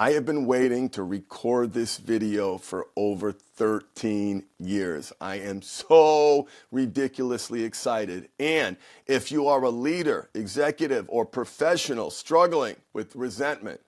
I have been waiting to record this video for over 13 years. I am so ridiculously excited. And if you are a leader, executive, or professional struggling with resentment,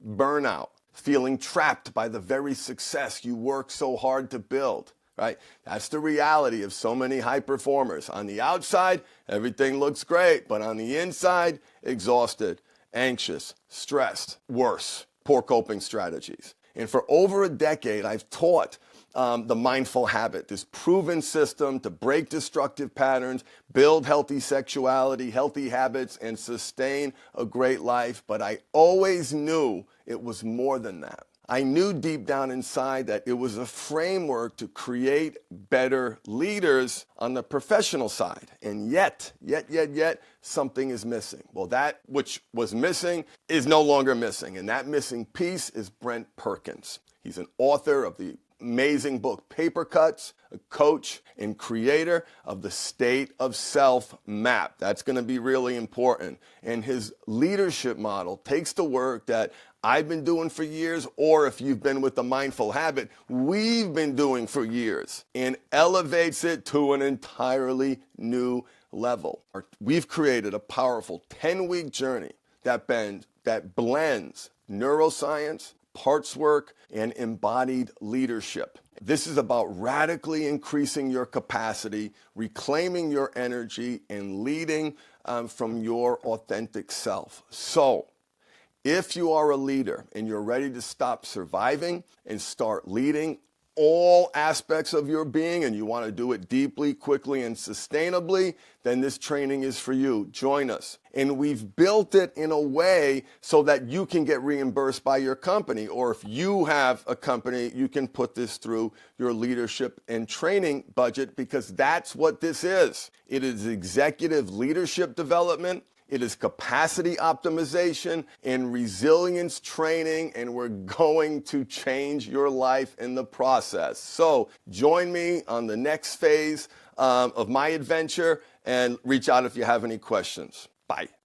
burnout, feeling trapped by the very success you work so hard to build, right? That's the reality of so many high performers. On the outside, everything looks great, but on the inside, exhausted, anxious, stressed, worse. Poor coping strategies. And for over a decade, I've taught the mindful habit, this proven system to break destructive patterns, build healthy sexuality, healthy habits, and sustain a great life. But I always knew it was more than that. I knew deep down inside that it was a framework to create better leaders on the professional side. And yet, something is missing. Well, that which was missing is no longer missing. And that missing piece is Brent Perkins. He's an author of the amazing book Paper Cuts, a coach and creator of the State of Self map. That's going to be really important. And his leadership model takes the work that I've been doing for years, or if you've been with the mindful habit, we've been doing for years, and elevates it to an entirely new level. We've created a powerful 10-week journey that blends neuroscience, parts work, and embodied leadership. This is about radically increasing your capacity, reclaiming your energy, and leading from your authentic self. So, if you are a leader and you're ready to stop surviving and start leading all aspects of your being, and you want to do it deeply, quickly, and sustainably, then this training is for you. Join us. And we've built it in a way so that you can get reimbursed by your company. Or if you have a company, you can put this through your leadership and training budget, because that's what this is. It is executive leadership development. It is capacity optimization and resilience training, and we're going to change your life in the process. So join me on the next phase of my adventure, and reach out if you have any questions. Bye.